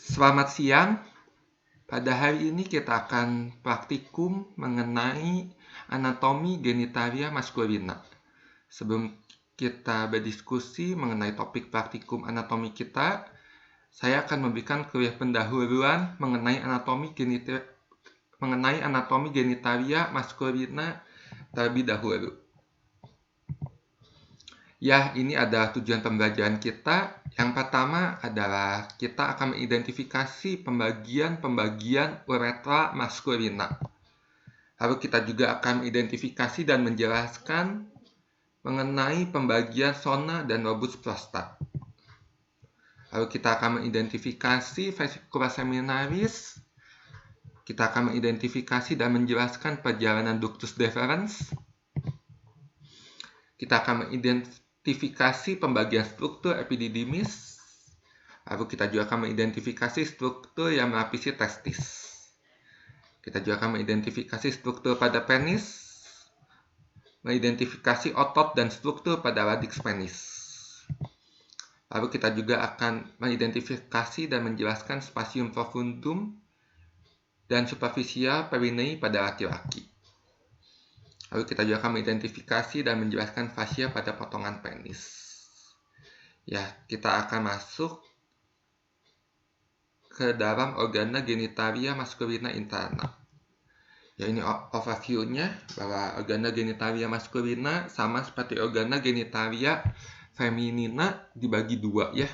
Selamat siang. Pada hari ini kita akan praktikum mengenai anatomi genitalia maskulina. Sebelum kita berdiskusi mengenai topik praktikum anatomi kita, saya akan memberikan kuliah pendahuluan mengenai anatomi genitalia maskulina terlebih dahulu. Ya, ini adalah tujuan pembelajaran kita. Yang pertama adalah kita akan mengidentifikasi pembagian uretra maskulina. Lalu kita juga akan mengidentifikasi dan menjelaskan mengenai pembagian zona dan lobus prostat. Lalu kita akan mengidentifikasi vesicula seminalis. Kita akan mengidentifikasi dan menjelaskan perjalanan ductus deferens. Kita akan mengidentifikasi pembagian struktur epididymis. Lalu kita juga akan mengidentifikasi struktur yang melapisi testis. Kita juga akan mengidentifikasi struktur pada penis, mengidentifikasi otot dan struktur pada radix penis. Lalu kita juga akan mengidentifikasi dan menjelaskan spasium profundum dan superficial perineum pada laki-laki. Lalu kita juga akan mengidentifikasi dan menjelaskan fasia pada potongan penis. Ya, kita akan masuk ke dalam organa genitalia maskulina interna. Ya, ini overview-nya bahwa organa genitalia maskulina sama seperti organa genitalia feminina dibagi dua ya,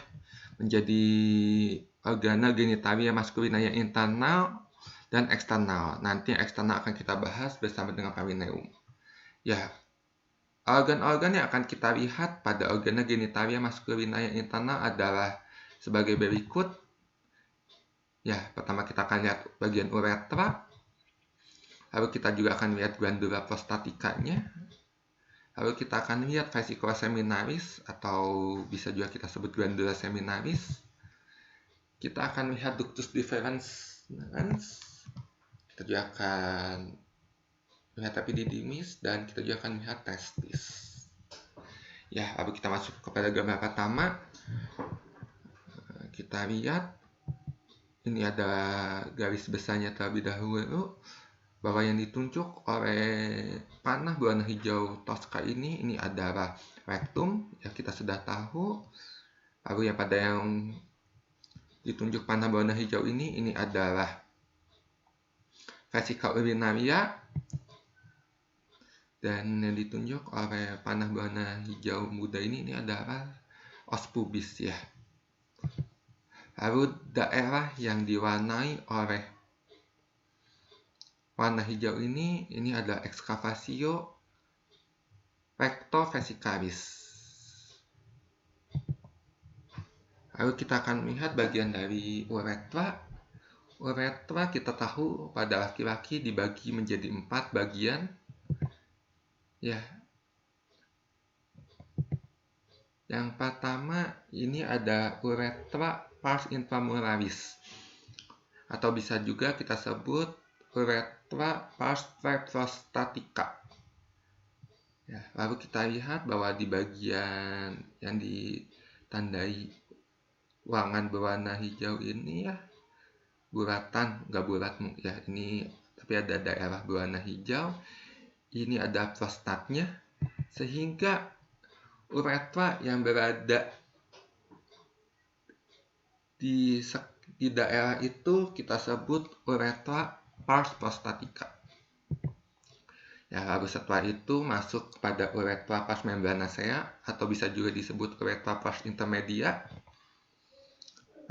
menjadi organa genitalia maskulina yang internal dan eksternal. Nanti yang eksternal akan kita bahas bersama dengan perineum. Ya, organ-organ yang akan kita lihat pada organa genitalia maskulina yang internal adalah sebagai berikut. Ya, pertama kita akan lihat bagian uretra. Lalu kita juga akan lihat glandula prostatikanya. Lalu kita akan lihat vesicula seminalis atau bisa juga kita sebut glandula seminalis. Kita akan lihat ductus deferens. Kita juga akan lihat epididymis dan kita juga akan lihat testis. Ya, lalu kita masuk kepada gambar pertama. Kita lihat ini ada garis besarnya terlebih dahulu bahwa yang ditunjuk oleh panah berwarna hijau Tosca ini adalah rectum, ya kita sudah tahu. Lalu yang pada yang ditunjuk panah berwarna hijau ini adalah vesicula urinaria, dan yang ditunjuk oleh panah berwarna hijau muda ini adalah os pubis ya. Lalu daerah yang diwarnai oleh warna hijau ini adalah excavatio recto vesicalis. Lalu kita akan melihat bagian dari uretra. Uretra kita tahu pada laki-laki dibagi menjadi 4 bagian. Ya. Yang pertama ini ada uretra pars inframuralis, atau bisa juga kita sebut uretra pars preprostatica. Ya, lalu kita lihat bahwa di bagian yang ditandai ruangan berwarna hijau ini ya bulatan, nggak bulat ya, ini tapi ada daerah berwarna hijau. Ini ada prostatnya, sehingga uretra yang berada di daerah itu kita sebut uretra pars prostatica. Ya, lalu setelah itu masuk kepada uretra pars membranacea atau bisa juga disebut uretra pars intermedia.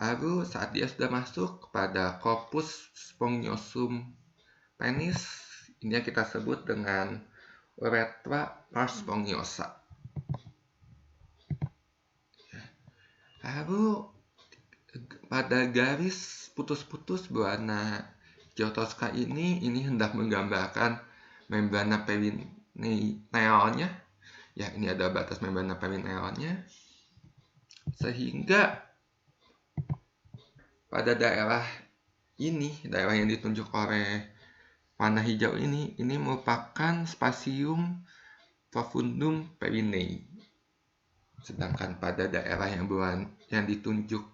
Lalu saat dia sudah masuk kepada corpus spongiosum penis, ini kita sebut dengan uretra pars spongiosa. Lalu pada garis putus-putus berwarna hijau Tosca ini hendak menggambarkan membrana perinealnya. Ya, ini ada batas membrana perinealnya. Sehingga pada daerah yang ditunjuk oleh warna hijau ini merupakan spasium profundum perineum. Sedangkan pada daerah yang ditunjuk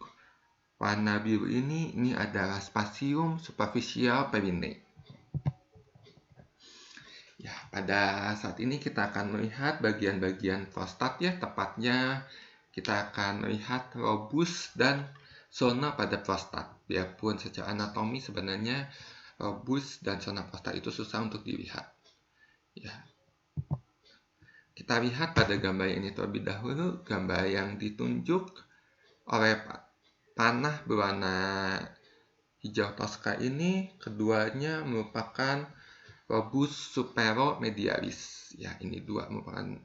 Warna biru ini adalah spasium superficial perineum. Ya, pada saat ini kita akan melihat bagian-bagian prostat ya, tepatnya kita akan melihat lobus dan zona pada prostat. Biarpun secara anatomi sebenarnya lobus dan zona prostat itu susah untuk dilihat. Ya. Kita lihat pada gambar ini terlebih dahulu, gambar yang ditunjuk oleh panah berwarna hijau toska ini, keduanya merupakan lobus superomedialis. Ya, ini dua merupakan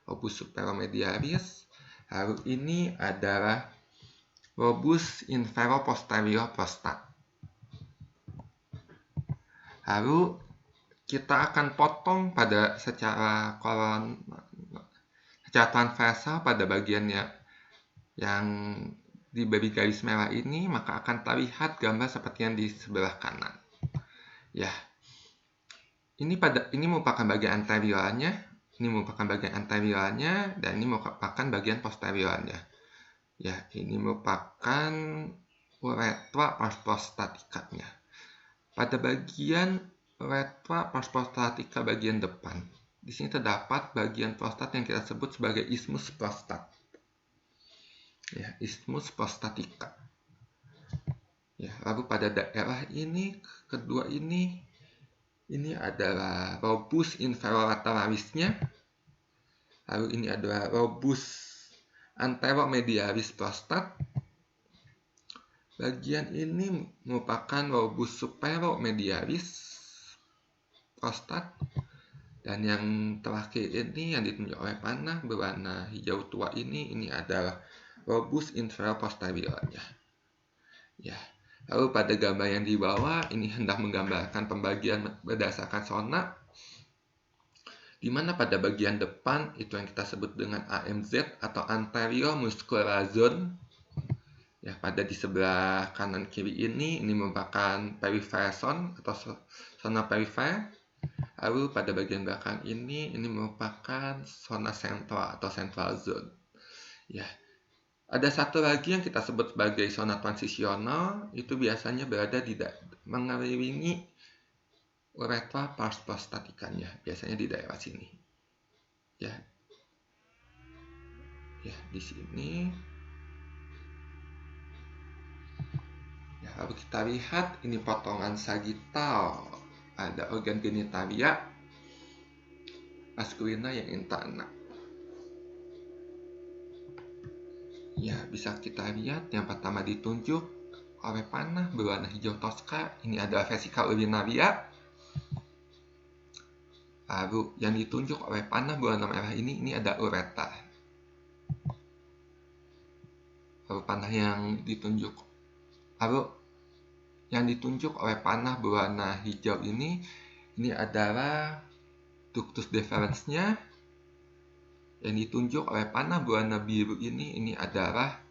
lobus superomedialis. Lalu ini adalah lobus infero-posterior prostat. Lalu kita akan potong pada secara transversal pada bagiannya yang diberi garis merah ini, maka akan terlihat gambar seperti yang di sebelah kanan. Ya, ini merupakan bagian anteriornya, dan ini merupakan bagian posteriornya. Ya, ini merupakan uretra prostatikanya. Pada bagian uretra prostatika bagian depan, di sini terdapat bagian prostat yang kita sebut sebagai isthmus prostat. Ya, isthmus prostatika. Ya, lalu pada daerah ini, kedua ini adalah lobus inferolateralisnya. Lalu ini adalah lobus anteromedialis prostat. Bagian ini merupakan lobus superomedialis prostat. Dan yang terakhir ini yang ditunjuk oleh panah berwarna hijau tua ini adalah lobus infero-posteriornya. Ya. Lalu pada gambar yang di bawah ini hendak menggambarkan pembagian berdasarkan zona, di mana pada bagian depan itu yang kita sebut dengan AMZ atau anterior muscular zone. Ya, pada di sebelah kanan kiri ini merupakan peripheral zone atau zona perifer. Lalu pada bagian belakang ini merupakan zona sentral atau central zone. Ya. Ada satu lagi yang kita sebut sebagai zona transisional, itu biasanya berada di mengelilingi uretra prostatikanya, biasanya di daerah sini. Ya. Ya, di sini. Ya, lalu kita lihat ini potongan sagital. Ada organ genitalia maskulina yang interna. Ya, bisa kita lihat yang pertama ditunjuk oleh panah berwarna hijau toska. Ini adalah vesika urinaria. Lalu yang ditunjuk oleh panah berwarna merah ini ada uretra. Lalu yang ditunjuk oleh panah berwarna hijau ini adalah ductus deferens-nya. Yang ditunjuk oleh panah berwarna biru ini adalah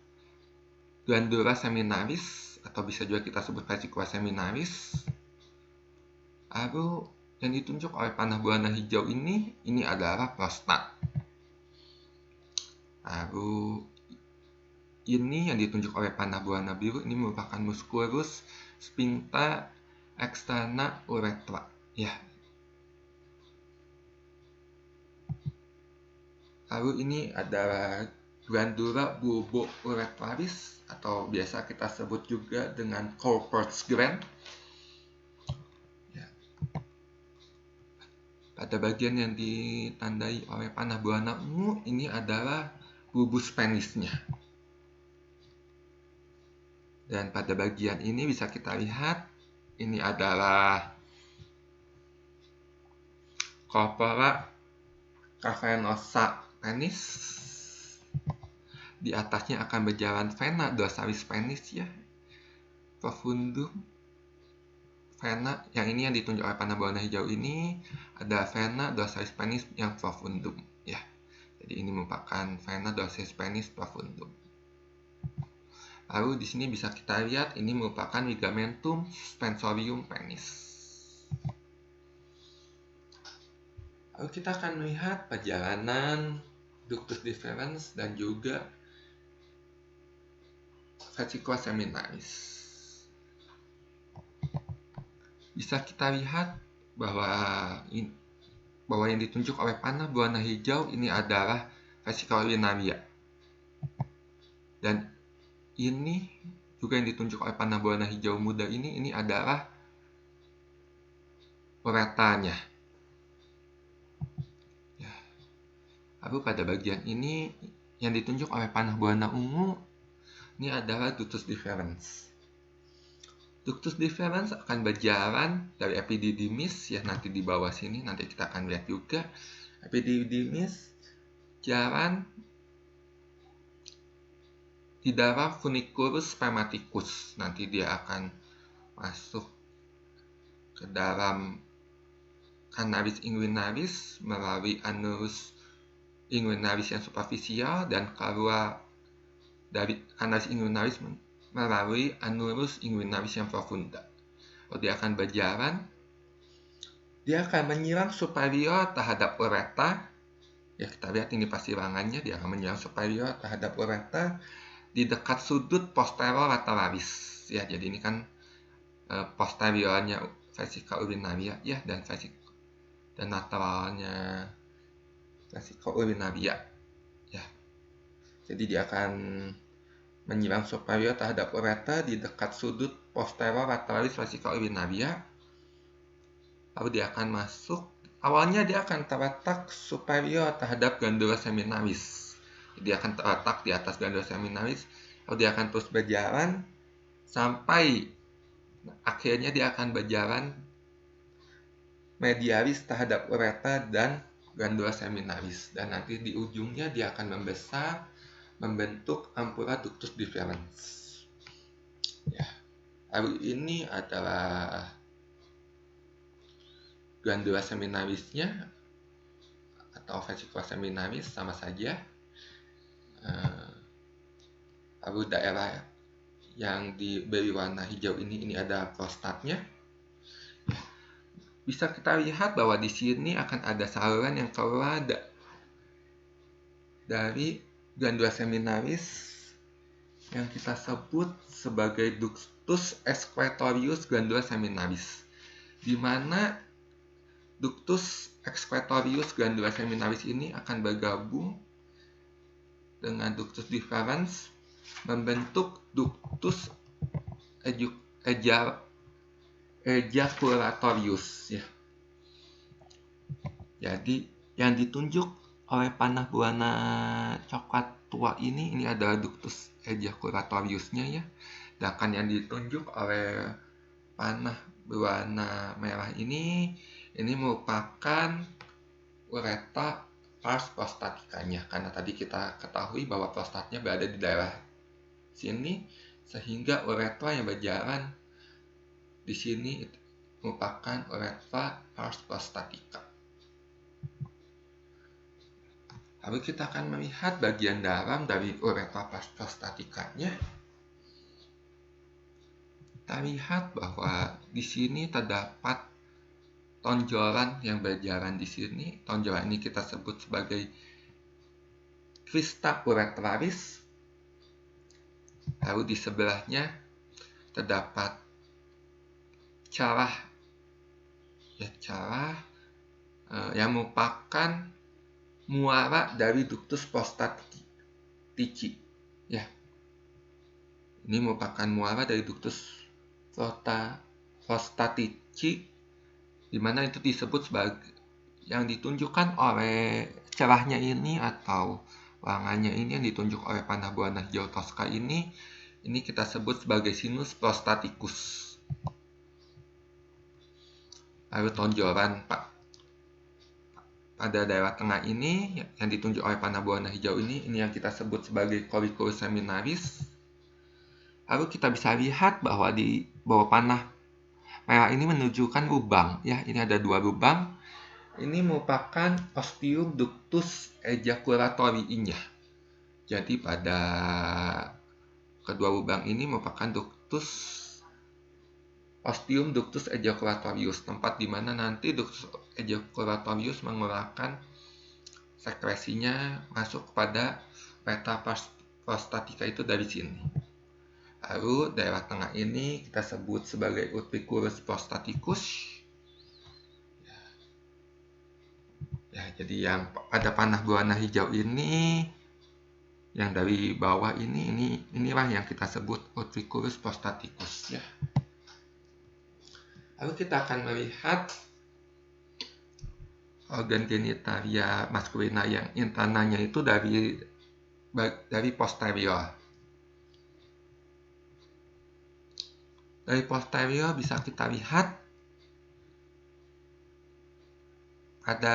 glandula seminaris, atau bisa juga kita sebut vesicula seminaris. Lalu yang ditunjuk oleh panah berwarna hijau ini adalah prostat. Lalu ini yang ditunjuk oleh panah berwarna biru ini merupakan musculus sphincter externa uretra. Ya. Lalu ini adalah glandula bulbo-uretralis atau biasa kita sebut juga dengan Cowper's gland. Ya. Pada bagian yang ditandai oleh panah berwarna ungu ini adalah bulbus penisnya. Dan pada bagian ini bisa kita lihat ini adalah corpora cavernosa penis. Di atasnya akan berjalan vena dorsalis penis ya, profundum. Vena yang ini yang ditunjuk oleh panah berwarna hijau ini ada vena dorsalis penis yang profundum ya. Jadi ini merupakan vena dorsalis penis profundum. Lalu di sini bisa kita lihat ini merupakan ligamentum suspensorium penis. Lalu kita akan melihat perjalanan ductus deferens dan juga vesicula seminalis. Bisa kita lihat bahwa yang ditunjuk oleh panah berwarna hijau ini adalah vesicula urinaria. Dan ini juga yang ditunjuk oleh panah berwarna hijau muda ini adalah uretanya. Ya. Lalu pada bagian ini yang ditunjuk oleh panah berwarna ungu ini adalah ductus deferens. Ductus deferens akan berjalan dari epididymis, ya nanti di bawah sini nanti kita akan lihat juga. Epididymis jalan di dalam funiculus spermaticus. Nanti dia akan masuk ke dalam canalis inguinalis melalui annulus inguinalis yang superficial dan keluar dari canalis inguinalis melalui annulus inguinalis yang profunda. Dia akan berjalan, dia akan menyerang superior terhadap ureta. Ya kita lihat ini persilangannya, dia akan menyerang superior terhadap ureta di dekat sudut posterior lateralis. Ya jadi ini kan posteriornya vesicula urinaria ya dan lateralnya vesicula urinaria. Ya. Jadi dia akan menyerang superior terhadap ureta di dekat sudut posterior lateralis vesicula urinaria. Lalu dia akan masuk. Awalnya dia akan terletak superior terhadap glandula seminalis. Dia akan terletak di atas glandula seminalis. Lalu dia akan terus berjalan sampai akhirnya dia akan berjalan medialis terhadap ureta dan glandula seminalis. Dan nanti di ujungnya dia akan membesar membentuk ampula ductus deferens. Ya. Lalu ini adalah glandula seminalisnya atau vesicula seminalis sama saja. Lalu daerah yang diberi warna hijau ini ada prostatnya. Ya. Bisa kita lihat bahwa di sini akan ada saluran yang keluar dari glandula seminalis yang kita sebut sebagai ductus excretorius glandula seminalis, di mana ductus excretorius glandula seminalis ini akan bergabung dengan ductus deferens membentuk ductus ejaculatorius ya. Jadi yang ditunjuk oleh panah berwarna coklat tua ini adalah ductus ejaculatoriusnya ya. Sedangkan yang ditunjuk oleh panah berwarna merah ini merupakan ureta pars prostatikanya, karena tadi kita ketahui bahwa prostatnya berada di daerah sini, sehingga ureta yang berjalan di sini merupakan ureta pars prostatica. Lalu kita akan melihat bagian dalam dari ureta pars prostatikanya. Kita lihat bahwa di sini terdapat tonjolan yang berjalan di sini. Tonjolan ini kita sebut sebagai crista uretralis. Lalu di sebelahnya terdapat celah yang merupakan muara dari ductus prostatici. Ya. Ini merupakan muara dari ductus prostatici, di mana itu disebut sebagai yang ditunjukkan oleh celahnya ini atau ruangannya ini yang ditunjuk oleh panah berwarna hijau Tosca ini kita sebut sebagai sinus prostaticus. Lalu tonjolan pada daerah tengah ini yang ditunjuk oleh panah berwarna hijau ini yang kita sebut sebagai colliculus seminalis. Lalu kita bisa lihat bahwa di bawah panah merah ini menunjukkan lubang ya. Ini ada dua lubang. Ini merupakan ostium ductus ejaculatorii-nya. Jadi pada kedua lubang ini merupakan ostium ductus ejaculatorius, tempat di mana nanti ductus ejaculatorius mengeluarkan sekresinya masuk kepada ureta prostatica itu dari sini. Lalu daerah tengah ini kita sebut sebagai utriculus prostaticus. Ya, jadi yang ada panah berwarna hijau ini, yang dari bawah inilah yang kita sebut utriculus prostaticus ya. Lalu kita akan melihat organ genitalia maskulina yang internanya itu dari posterior. Dari posterior bisa kita lihat ada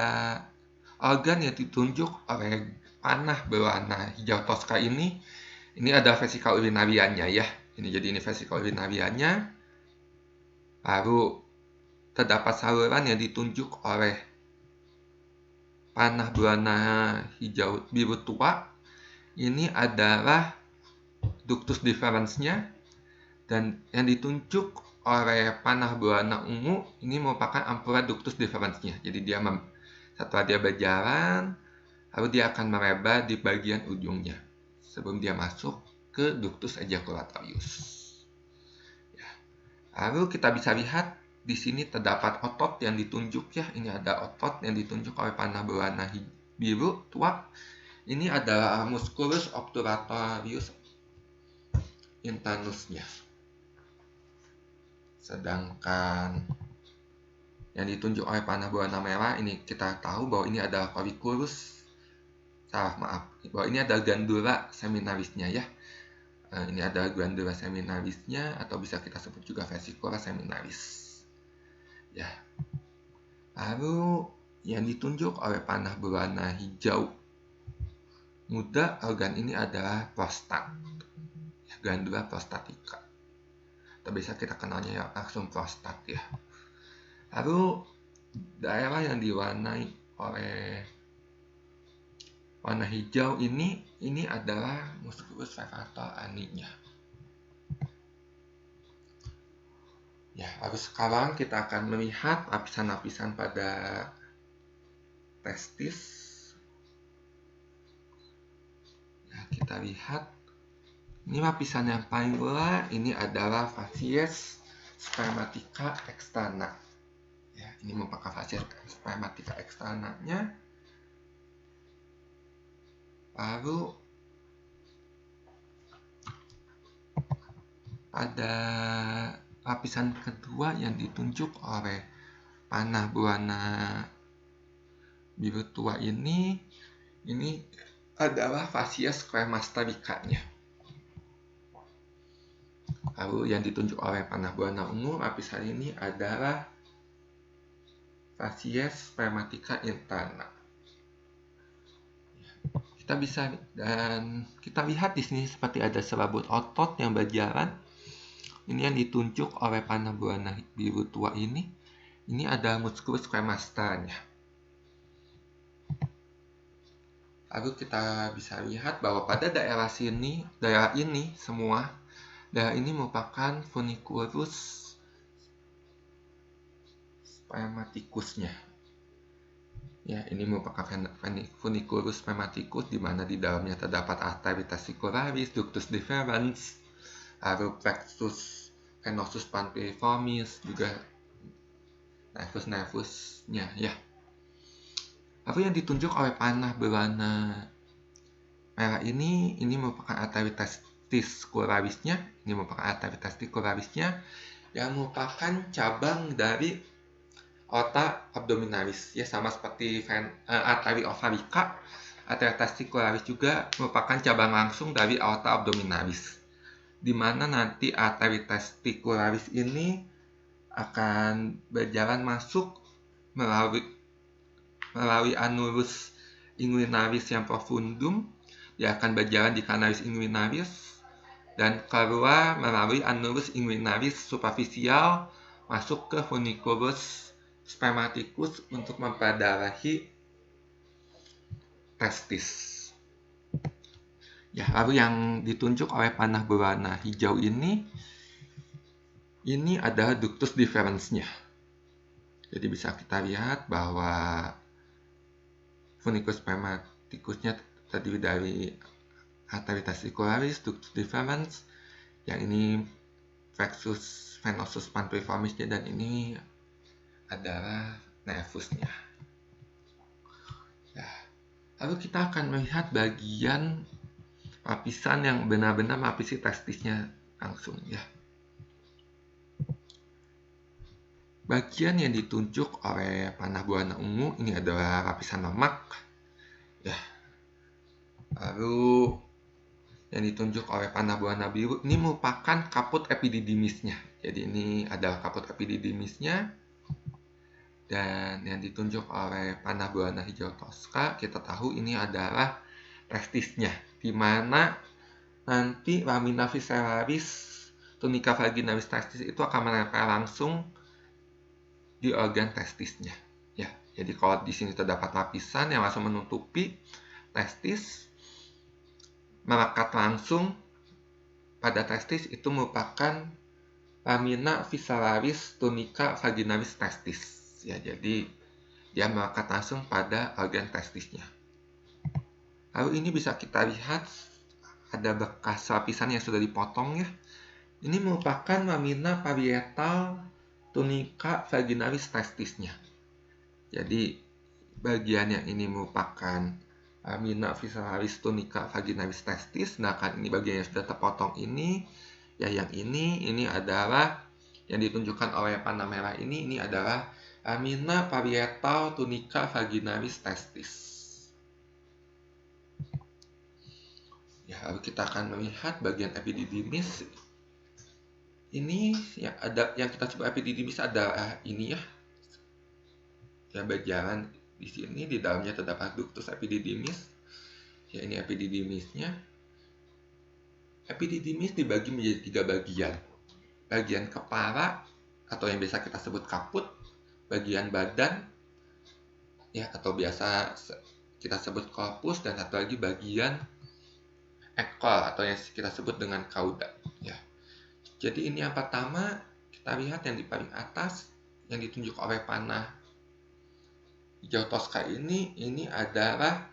organ yang ditunjuk oleh panah berwarna hijau toska ini. Ini ada vesika urinarianya ya. Ini vesika urinarianya. Lalu terdapat saluran yang ditunjuk oleh panah berwarna hijau biru tua. Ini adalah ductus deferens-nya, dan yang ditunjuk oleh panah berwarna ungu ini merupakan ampula ductus deferens-nya. Jadi setelah dia berjalan, lalu dia akan melebar di bagian ujungnya sebelum dia masuk ke ductus ejaculatorius. Ya. Lalu kita bisa lihat di sini terdapat otot yang ditunjuk ya. Ini ada otot yang ditunjuk oleh panah berwarna biru tua. Ini adalah musculus obturatorius internusnya. Sedangkan yang ditunjuk oleh panah berwarna merah ini kita tahu bahwa ini adalah colliculus. Bahwa ini adalah glandula seminarisnya ya. Ini adalah glandula seminarisnya, atau bisa kita sebut juga vesicula seminaris. Ya. Lalu yang ditunjuk oleh panah berwarna hijau muda organ ini adalah prostat, glandula prostatica. Atau bisa kita kenalnya ya langsung prostat ya. Lalu daerah yang diwarnai oleh warna hijau ini adalah musculus levator aninya. Ya, lalu sekarang kita akan melihat lapisan-lapisan pada testis. Kita lihat ini lapisan yang paling luar, ini adalah facies spermatica externa ya. Ini merupakan facies spermatica externanya. Lalu pada lapisan kedua yang ditunjuk oleh panah berwarna biru tua ini adalah facies cremastericanya. Lalu yang ditunjuk oleh panah berwarna ungu lapisan ini adalah facies spermatica interna. Kita lihat di sini seperti ada selabut otot yang berjalan. Ini yang ditunjuk oleh panah berwarna biru tua ini. Ini adalah musculus cremasternya. Lalu kita bisa lihat bahwa pada daerah ini merupakan funiculus spermaticusnya. Ya, ini merupakan funiculus spermaticus di mana di dalamnya terdapat arteria testicularis, ductus deferens, lalu plexus venosus pancriformis, juga nervusnya ya. Lalu yang ditunjuk oleh panah berwarna merah ini merupakan arteria testicularisnya. Ini merupakan arteria testicularisnya yang merupakan cabang dari aorta abdominalis ya, sama seperti arteria ovarica. Arteria testicularis juga merupakan cabang langsung dari aorta abdominalis, di mana nanti arteria testicularis ini akan berjalan masuk melalui annulus inguinaris yang profundum. Dia akan berjalan di canalis inguinaris dan keluar melalui annulus inguinaris superficial masuk ke funiculus spermaticus untuk memperdarahi testis. Ya, lalu yang ditunjuk oleh panah berwarna hijau ini adalah ductus deferens-nya. Jadi bisa kita lihat bahwa funiculus spermaticusnya terdiri dari arteria testicularis, ductus deferens, Yang ini plexus venosus panperiformisnya, dan ini adalah nevusnya. Ya. Lalu kita akan melihat bagian lapisan yang benar-benar melapisi testisnya langsung ya. Bagian yang ditunjuk oleh panah berwarna ungu ini adalah lapisan lemak ya. Lalu yang ditunjuk oleh panah berwarna biru ini merupakan kaput epididymisnya. Jadi ini adalah kaput epididymisnya. Dan yang ditunjuk oleh panah berwarna hijau toska kita tahu ini adalah testisnya, di mana nanti lamina visceralis tunica vaginalis testis itu akan menempel langsung di organ testisnya ya. Jadi kalau di sini terdapat lapisan yang langsung menutupi testis melekat langsung pada testis, itu merupakan lamina visceralis tunica vaginalis testis ya. Jadi dia melekat langsung pada organ testisnya. Lalu ini bisa kita lihat ada bekas lapisan yang sudah dipotong ya. Ini merupakan lamina parietal tunica vaginalis testisnya. Jadi bagian yang ini merupakan lamina visceralis tunica vaginalis testis. Sedangkan ini bagian yang sudah terpotong ini ya, yang ini adalah yang ditunjukkan oleh panah merah ini adalah lamina parietal tunica vaginalis testis. Ya, lalu kita akan melihat bagian epididymis. Ini yang kita sebut epididymis adalah ini ya. Ya, berjalan di sini di dalamnya terdapat ductus epididymis. Ya, ini epididymisnya. Epididymis dibagi menjadi 3 bagian. Bagian kepala atau yang biasa kita sebut kaput, bagian badan ya atau biasa kita sebut corpus, dan satu lagi bagian ekor atau yang kita sebut dengan cauda ya. Jadi ini yang pertama, kita lihat yang di paling atas yang ditunjuk oleh panah hijau toska ini adalah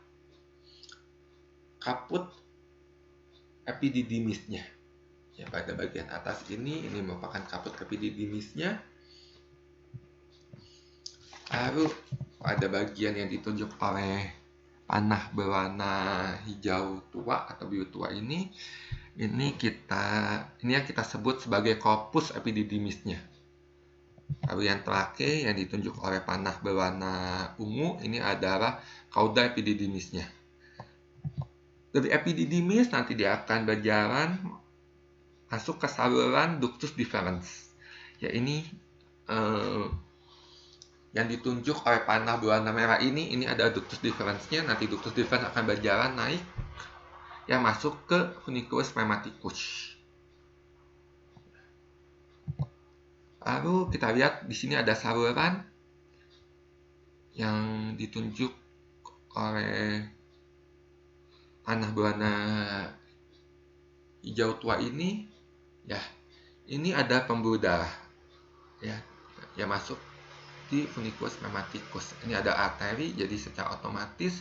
kaput epididymisnya. Ya, pada bagian atas ini merupakan kaput epididymisnya. Lalu pada bagian yang ditunjuk oleh panah berwarna hijau tua atau biru tua ini yang kita sebut sebagai corpus epididymisnya. Lalu yang terakhir yang ditunjuk oleh panah berwarna ungu ini adalah cauda epididymisnya. Dari epididymis nanti dia akan berjalan masuk ke saluran ductus deferens. Ya, ini yang ditunjuk oleh panah berwarna merah ini adalah ductus deferensnya. Nanti ductus deferens akan berjalan naik yang masuk ke funiculus spermaticus. Lalu kita lihat di sini ada saluran yang ditunjuk oleh panah berwarna hijau tua ini ya. Ini ada pembuluh darah ya yang masuk di funiculus spermaticus. Ini ada arteri, jadi secara otomatis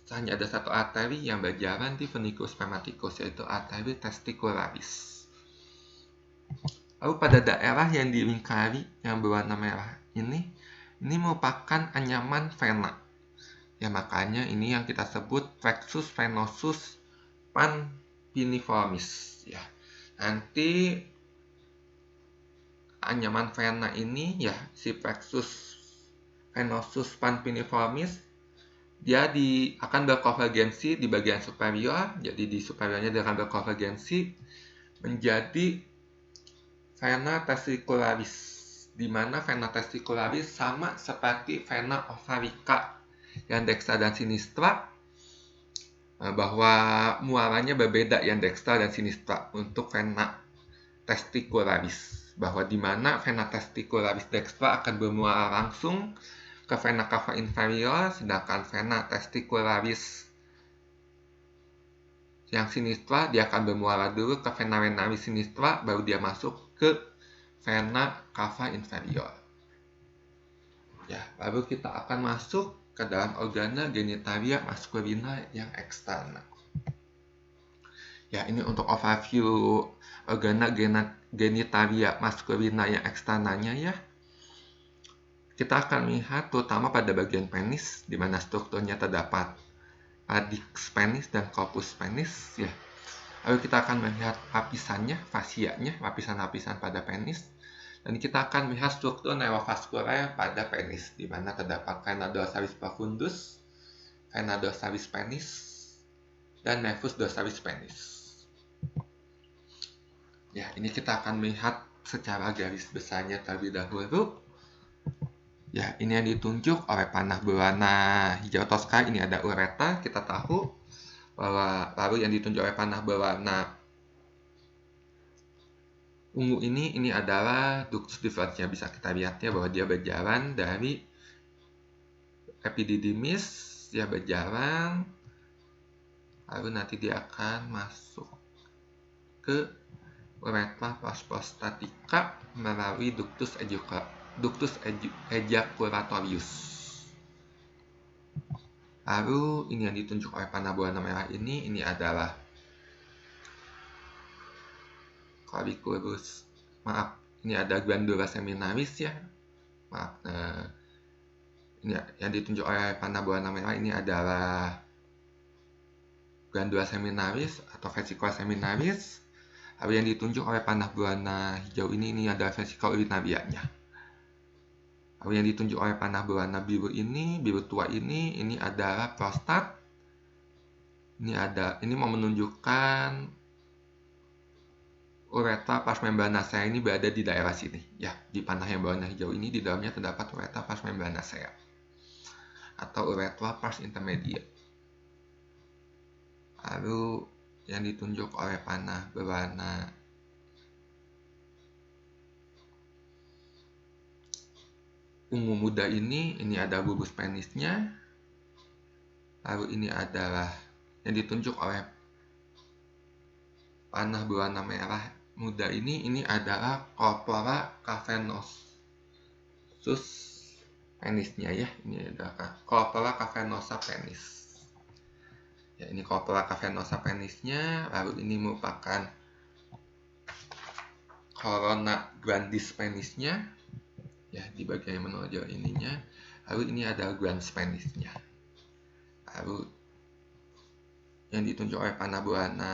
hanya ada satu arteri yang berjalan di funiculus spermaticus, yaitu arteri testicularis. Lalu pada daerah yang dilingkari yang berwarna merah ini merupakan anyaman vena. Ya, makanya ini yang kita sebut plexus venosus panpiniformis ya. Nanti anyaman vena ini ya, si plexus venosus panpiniformis dia akan berkonvergensi di bagian superior. Jadi di superiornya dia akan berkonvergensi menjadi vena testicularis, di mana vena testicularis sama seperti vena ovarica yang dextra dan sinistra, bahwa muaranya berbeda yang dextra dan sinistra untuk vena testicularis, bahwa di mana vena testicularis dextra akan bermuara langsung ke vena cava inferior, sedangkan vena testicularis yang sinistra dia akan bermuara dulu ke vena venalis sinistra, baru dia masuk ke vena cava inferior. Ya, lalu kita akan masuk ke dalam organa genitalia maskulina yang eksternal. Ya, ini untuk overview organa genitalia maskulina yang eksternalnya ya. Kita akan melihat terutama pada bagian penis, di mana strukturnya terdapat radix penis dan corpus penis ya. Lalu kita akan melihat lapisannya, fasianya, lapisan-lapisan pada penis. Dan kita akan melihat struktur neurovaskuler pada penis, di mana terdapat vena dorsalis profundus, vena dorsalis penis, dan nervus dorsalis penis. Ya, ini kita akan melihat secara garis besarnya terlebih dahulu. Ya, ini yang ditunjuk oleh panah berwarna hijau toska, ini ada ureter, kita tahu bahwa lalu yang ditunjuk oleh panah berwarna ungu ini adalah ductus deferensnya. Bisa kita lihat ya bahwa dia berjalan dari epididymis, dia berjalan lalu nanti dia akan masuk ke uretra prostatica melalui ductus ejaculatorius. Lalu ini yang ditunjuk oleh panah berwarna merah ini adalah colliculus, ini ada glandula seminalis ya. Ini yang ditunjuk oleh panah berwarna merah ini adalah glandula seminalis atau vesicula seminalis. Lalu yang ditunjuk oleh panah berwarna hijau ini adalah vesicula urinaria-nya. Lalu yang ditunjuk oleh panah berwarna biru tua ini adalah prostat. Ini mau menunjukkan uretra pars membranacea ini berada di daerah sini ya. Di panah yang berwarna hijau ini di dalamnya terdapat uretra pars membranacea atau uretra pars intermedia. Lalu yang ditunjuk oleh panah berwarna ungu muda ini ada bulbus penisnya. Lalu ini adalah yang ditunjuk oleh panah berwarna merah muda ini adalah corpora cavernosus penisnya ya. Ini adalah corpora cavernosa penis. Ya, ini corpora cavernosa penisnya. Lalu ini merupakan corona grandis penisnya. Ya, di bagian menonjol ininya. Lalu ini ada glans penisnya. Lalu yang ditunjuk oleh panah berwarna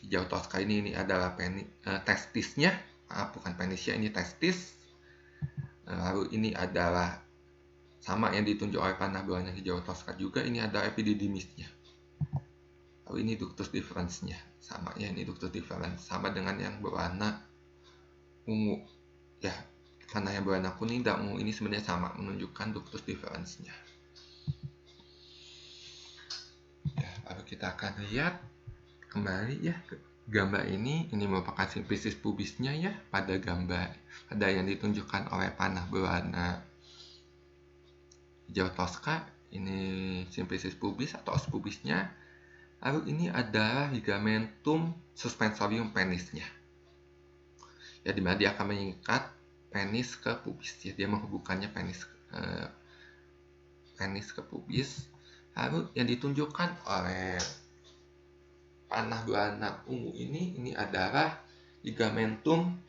hijau toska ini adalah testisnya. Bukan penisnya, ini testis. Lalu ini adalah sama yang ditunjuk oleh panah berwarna hijau toska juga, ini ada epididymisnya. Lalu ini ductus deferensnya, sama ya, ini ductus deferens sama dengan yang berwarna ungu ya. Panah yang berwarna kuning dan ungu ini sebenarnya sama, menunjukkan ductus deferensnya ya. Lalu kita akan lihat kembali ya gambar ini merupakan simplicis pubisnya ya. Pada yang ditunjukkan oleh panah berwarna hijau toska, ini simplicis pubis atau os pubisnya. Lalu ini adalah ligamentum suspensorium penisnya ya, dimana dia akan mengikat penis ke pubis ya, dia menghubungkannya penis ke pubis. Lalu yang ditunjukkan oleh panah berwarna ungu ini adalah ligamentum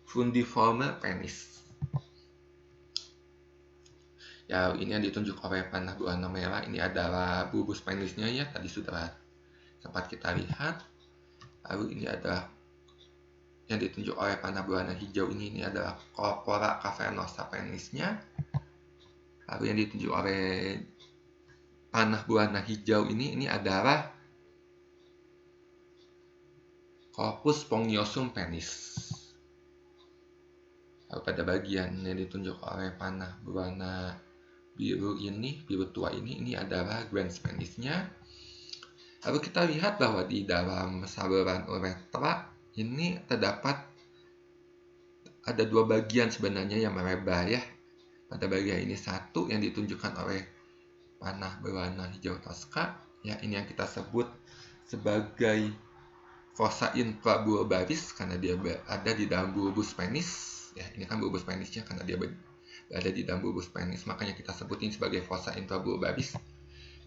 fundiforme penis. Ya, ini yang ditunjuk oleh panah berwarna merah ini adalah bulbus penisnya ya, tadi sudah sempat kita lihat. Lalu ini adalah yang ditunjuk oleh panah berwarna hijau ini adalah corpora cavernosa penisnya. Lalu yang ditunjuk oleh panah berwarna hijau ini adalah corpus spongiosum penis. Lalu pada bagian yang ditunjuk oleh panah berwarna biru tua ini adalah glans penisnya. Lalu kita lihat bahwa di dalam saluran uretra ini terdapat ada dua bagian sebenarnya yang melebar ya. Pada bagian ini satu yang ditunjukkan oleh panah berwarna hijau toska ya, ini yang kita sebut sebagai fossa infrabulbaris karena dia berada di dalam bulbus penis ya. Ini kan bulbus penisnya, karena dia berada di dalam bulbus penis makanya kita sebut ini sebagai fossa infrabulbaris.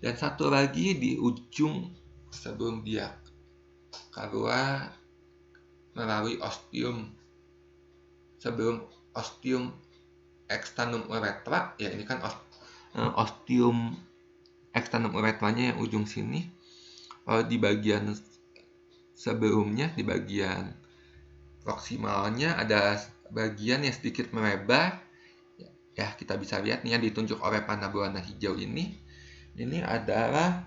Dan satu lagi di ujung sebelum dia keluar melalui ostium. Sebelum ostium externum uretra, ya ini kan ostium externum uretranya yang ujung sini. Di bagian sebelumnya, di bagian proksimalnya ada bagian yang sedikit melebar. Ya, kita bisa lihat nih yang ditunjuk oleh panah berwarna hijau ini. Ini adalah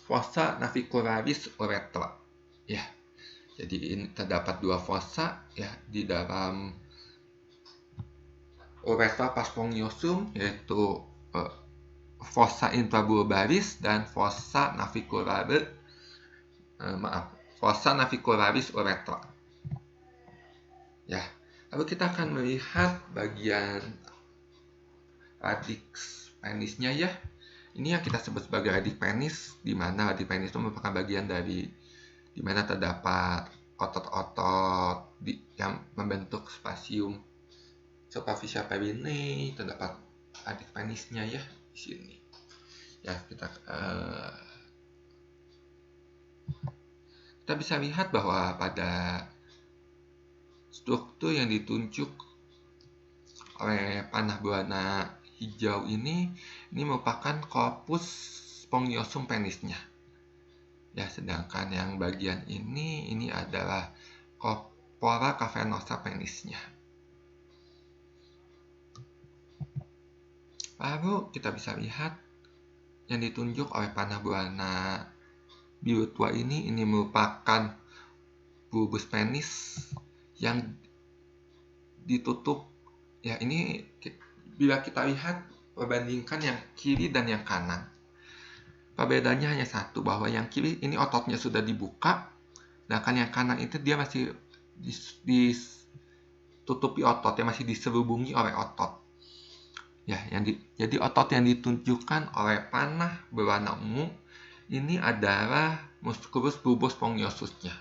fossa navicularis uretra. Ya, jadi ini terdapat dua fossa ya di dalam uretra spongiosum, yaitu fossa infrabulbaris dan fossa navicularis uretra. Ya, lalu kita akan melihat bagian radix penisnya ya. Ini yang kita sebut sebagai radix penis, di mana radix penis itu merupakan bagian dari di mana terdapat otot-otot yang membentuk spasium superficial perineum, terdapat radix penisnya ya di sini. Ya, kita bisa lihat bahwa pada struktur yang ditunjuk oleh panah berwarna hijau ini merupakan corpus spongiosum penisnya. Ya, sedangkan yang bagian ini adalah corpora cavernosa penisnya. Lalu kita bisa lihat yang ditunjuk oleh panah berwarna biru tua ini merupakan bulbus penis yang ditutup. Ya, ini bila kita lihat perbandingkan yang kiri dan yang kanan, perbedaannya hanya satu, bahwa yang kiri ini ototnya sudah dibuka, sedangkan yang kanan itu dia masih ditutupi otot, ya masih diselubungi oleh otot. Ya, jadi otot yang ditunjukkan oleh panah berwarna ungu ini adalah musculus bulbus spongiosusnya.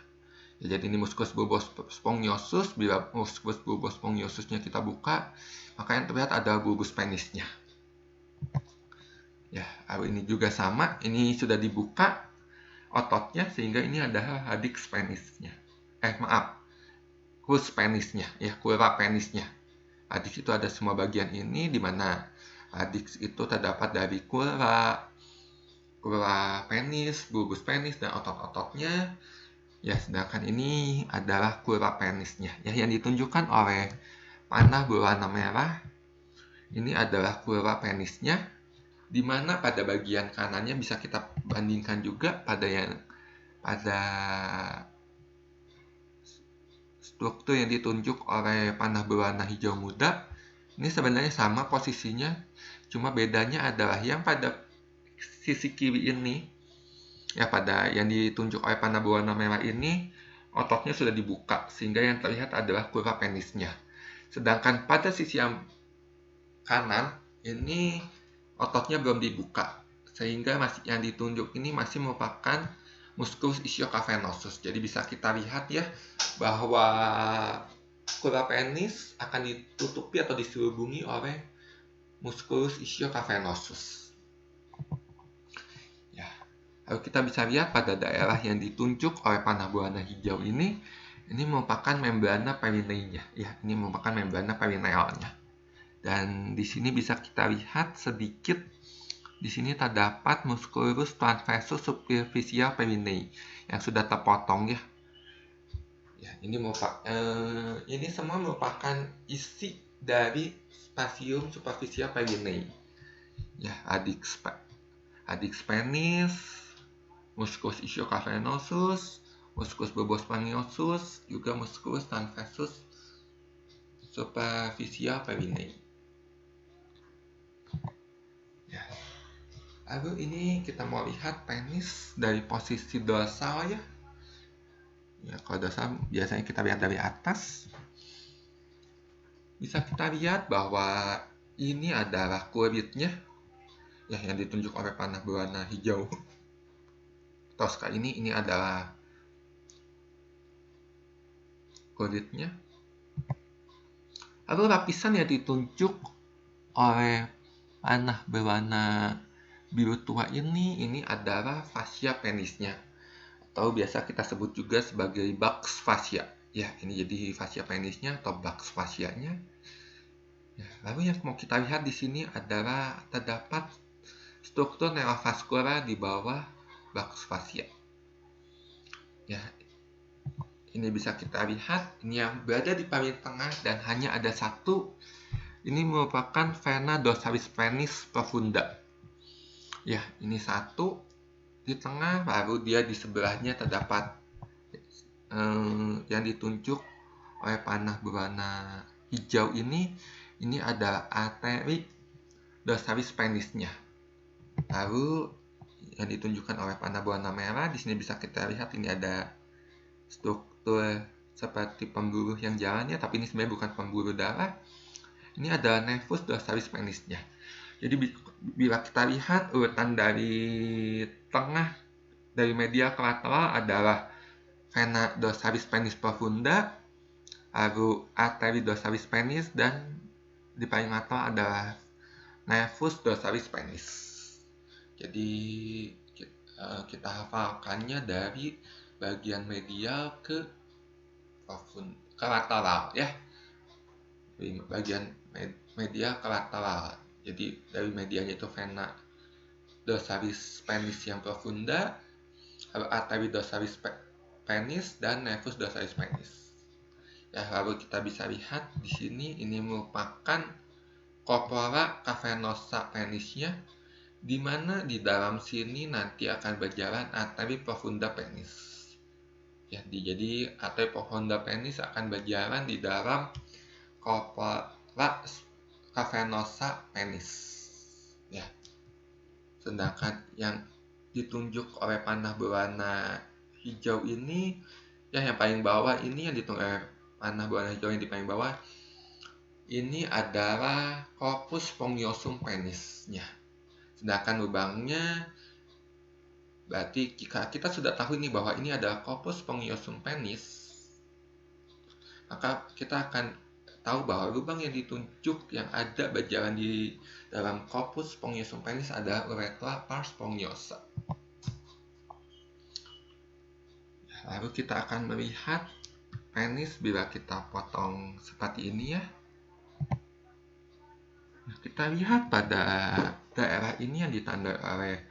Ya, jadi ini musculus bulbus spongiosus. Bila musculus bulbus spongiosusnya kita buka, maka yang terlihat adalah bulbus penisnya. Ya, lalu ini juga sama, ini sudah dibuka ototnya sehingga ini adalah radix penisnya. Cus penisnya, ya, cura penisnya. Radix itu ada semua bagian ini, di mana radix itu terdapat dari cura penis, bulbus penis, dan otot-ototnya. Ya, sedangkan ini adalah cura penisnya, ya, yang ditunjukkan oleh panah berwarna merah. Ini adalah cura penisnya, di mana pada bagian kanannya bisa kita bandingkan juga pada struktur yang ditunjuk oleh panah berwarna hijau muda. Ini sebenarnya sama posisinya, cuma bedanya adalah yang pada sisi kiri ini, ya, pada yang ditunjuk oleh panah berwarna merah ini ototnya sudah dibuka sehingga yang terlihat adalah cura penisnya. Sedangkan pada sisi yang kanan ini ototnya belum dibuka sehingga yang ditunjuk ini masih merupakan musculus ischiocavernosus. Jadi bisa kita lihat ya bahwa cura penis akan ditutupi atau diselubungi oleh musculus ischiocavernosus. Ya, lalu kita bisa lihat pada daerah yang ditunjuk oleh panah berwarna hijau ini merupakan membrana perinealnya. Ya, ini merupakan membrana perinealnya. Dan di sini bisa kita lihat sedikit. Di sini terdapat musculus transversus superficial perineum yang sudah terpotong ya. Ya, ini semua merupakan isi dari spasium superficial perineum. Ya, radix penis, musculus ischiocavernosus, musculus bulbus spongiosus, juga musculus transversus superficial perineum. Ya. Lalu ini kita mau lihat penis dari posisi dorsal ya. Ya, kalau dorsal biasanya kita lihat dari atas. Bisa kita lihat bahwa ini adalah kulitnya, ya, yang ditunjuk oleh panah berwarna hijau. Tosca ini adalah kulitnya. Lalu lapisan yang ditunjuk oleh panah berwarna biru tua ini adalah fascia penisnya, atau biasa kita sebut juga sebagai buccal fascia. Ya, ini jadi fascia penisnya atau buccal fascianya. Ya, lalu yang mau kita lihat di sini adalah terdapat struktur neovaskular di bawah buccal fascia. Ya, ini bisa kita lihat, ini yang berada di paling tengah dan hanya ada satu. Ini merupakan vena dorsalis penis profunda. Ya, ini satu di tengah, baru dia di sebelahnya terdapat yang ditunjuk oleh panah berwarna hijau ini adalah arteri dorsalis penisnya. Lalu yang ditunjukkan oleh panah berwarna merah, di sini bisa kita lihat ini ada struktur seperti pembuluh yang jalannya, tapi ini sebenarnya bukan pembuluh darah. Ini adalah nervus dorsalis penisnya. Jadi bila kita lihat urutan dari tengah, dari medial ke lateral adalah vena dorsalis penis profunda, lalu arteri dorsalis penis, dan di paling lateral adalah nervus dorsalis penis. Jadi kita hafalkannya dari bagian medial ke lateral ya. Bagian medial ke lateral. Jadi dari medialnya itu vena dorsalis penis yang profunda, lalu arteri dorsalis penis, dan nervus dorsalis penis. Ya, lalu kita bisa lihat di sini ini merupakan corpora cavernosa penisnya, di mana di dalam sini nanti akan berjalan arteri profunda penis. Ya, jadi arteri profunda penis akan berjalan di dalam corpora cavernosa penis. Ya. Sedangkan yang ditunjuk oleh panah berwarna hijau ini, ya yang paling bawah ini yang ditunjuk oleh panah berwarna hijau yang di paling bawah ini adalah corpus spongiosum penisnya. Sedangkan lubangnya, berarti jika kita sudah tahu ini bahwa ini adalah corpus spongiosum penis, maka kita akan tahu bahwa lubang yang ditunjuk yang ada berjalan di dalam corpus spongiosum penis adalah uretra pars spongiosa. Lalu kita akan melihat penis bila kita potong seperti ini ya. Nah, kita lihat pada daerah ini yang ditandai oleh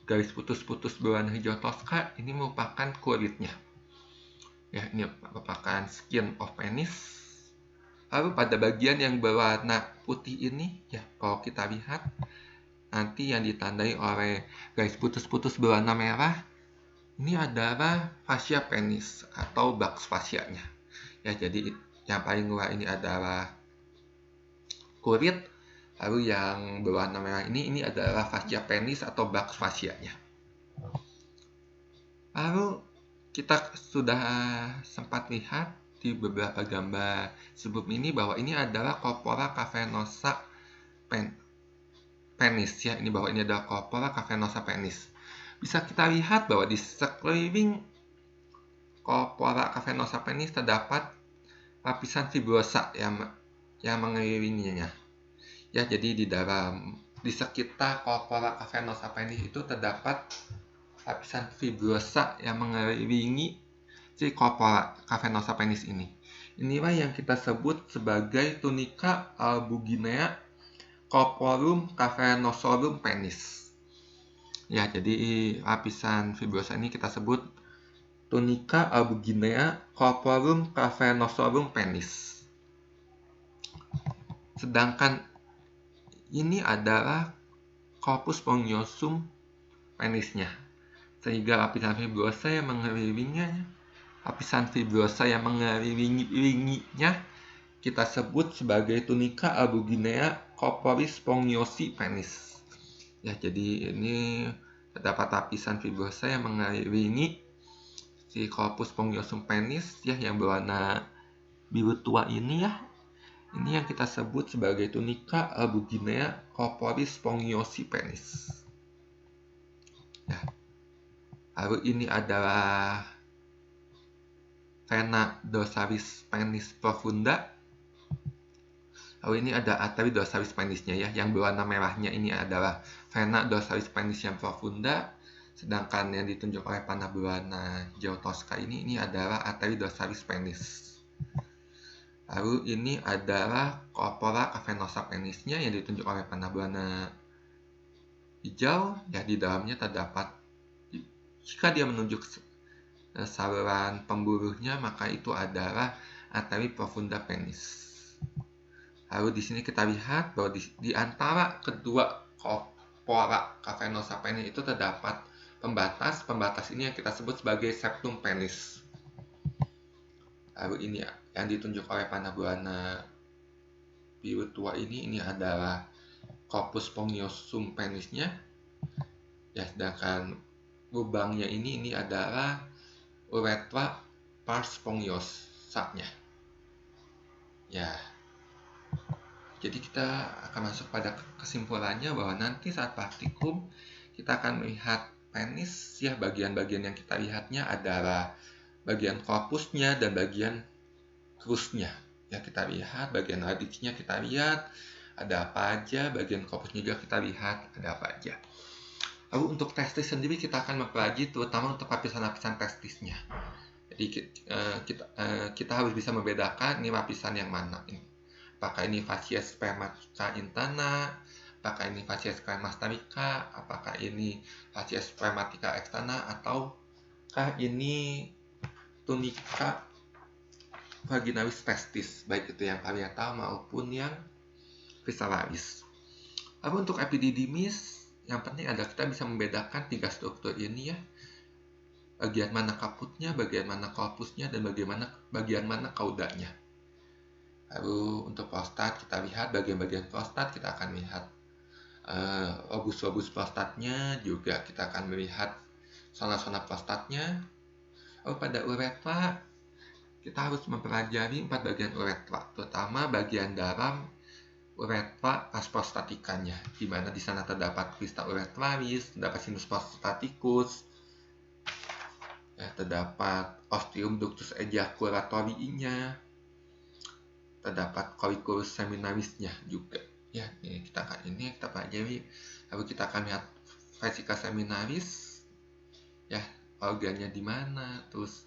garis putus-putus berwarna hijau toska, ini merupakan kulitnya. Ya, ini merupakan skin of penis. Lalu pada bagian yang berwarna putih ini, ya kalau kita lihat nanti yang ditandai oleh garis putus-putus berwarna merah, ini adalah fascia penis atau buccal fascianya. Ya, jadi yang paling luar ini adalah kulit, lalu yang berwarna merah ini adalah fascia penis atau buccal fascianya. Lalu kita sudah sempat lihat di beberapa gambar sebelum ini bahwa ini adalah corpora cavernosa penis ya, ini bahwa ini adalah corpora cavernosa penis. Bisa kita lihat bahwa di sekeliling corpora cavernosa penis terdapat lapisan fibrosa yang mengelilinginya. Ya, jadi di sekitar corpora cavernosa penis itu terdapat lapisan fibrosa yang mengelilingi si corpora cavernosa penis ini. Inilah yang kita sebut sebagai tunica albuginea corporum cavernosorum penis. Ya, jadi lapisan fibrosa ini kita sebut tunica albuginea corporum cavernosorum penis. Sedangkan ini adalah corpus spongiosum penisnya. Sehingga lapisan fibrosa yang mengelilinginya kita sebut sebagai tunica albuginea corporis spongiosi penis. Ya, jadi ini terdapat lapisan fibrosa yang mengelilingi si corpus spongiosum penis ya, yang berwarna biru tua ini ya. Ini yang kita sebut sebagai tunica albuginea corporis spongiosi penis. Ya. Lalu ini adalah vena dorsalis penis profunda. Lalu ini ada arteri dorsalis penisnya ya, yang berwarna merahnya ini adalah vena dorsalis penis yang profunda, sedangkan yang ditunjuk oleh panah berwarna hijau toska ini adalah arteri dorsalis penis. Lalu ini adalah corpora cavernosa penisnya yang ditunjuk oleh panah berwarna hijau, ya di dalamnya terdapat, jika dia menunjuk saluran pemburuhnya maka itu adalah arteri profunda penis. Lalu di sini kita lihat bahwa di antara kedua corpora cavernosa penis itu terdapat pembatas. Pembatas ini yang kita sebut sebagai septum penis. Lalu ini yang ditunjuk oleh panah berwarna biru tua ini adalah corpus spongiosum penisnya. Ya, sedangkan lubangnya ini adalah uretra pars spongiosa-nya. Ya. Jadi kita akan masuk pada kesimpulannya bahwa nanti saat praktikum kita akan melihat penis, ya bagian-bagian yang kita lihatnya adalah bagian korpusnya dan bagian krusnya. Ya kita lihat bagian radixnya, kita lihat ada apa aja, bagian korpusnya juga kita lihat ada apa aja. Lalu untuk testis sendiri kita akan mempelajari terutama untuk lapisan-lapisan testisnya. Jadi kita harus bisa membedakan ini lapisan yang mana ini. Apakah ini facies spermatica interna, apakah ini facies cremasterika, apakah ini facies spermatica externa, ataukah ini tunica vaginalis testis, baik itu yang parietal maupun yang visceralis. Lalu untuk epididymis, yang penting adalah kita bisa membedakan tiga struktur ini ya. Bagian mana kaputnya, bagian mana korpusnya, dan bagian mana kaudanya. Lalu untuk prostat kita lihat bagian-bagian prostat, kita akan lihat lobus-lobus prostatnya, juga kita akan melihat zona-zona prostatnya. Lalu pada uretra kita harus mempelajari 4 bagian uretra, terutama bagian dalam uretra pas prostatikanya, di mana di sana terdapat crista uretralis, terdapat sinus prostaticus, ya, terdapat ostium ductus ejaculatoriinya, terdapat colliculus seminarisnya juga. Ya, ini kita pelajari. Lalu kita akan lihat vesica seminaris, ya organnya di mana, terus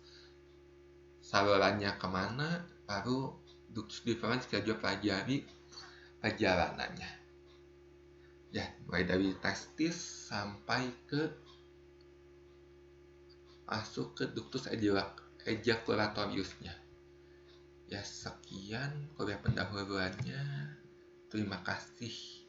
salurannya kemana, lalu ductus deferens kita juga pelajari perjalanannya. Ya, mulai dari testis sampai ke masuk ke ductus ejaculatoriusnya. Ya, sekian kuliah pendahuluannya. Terima kasih.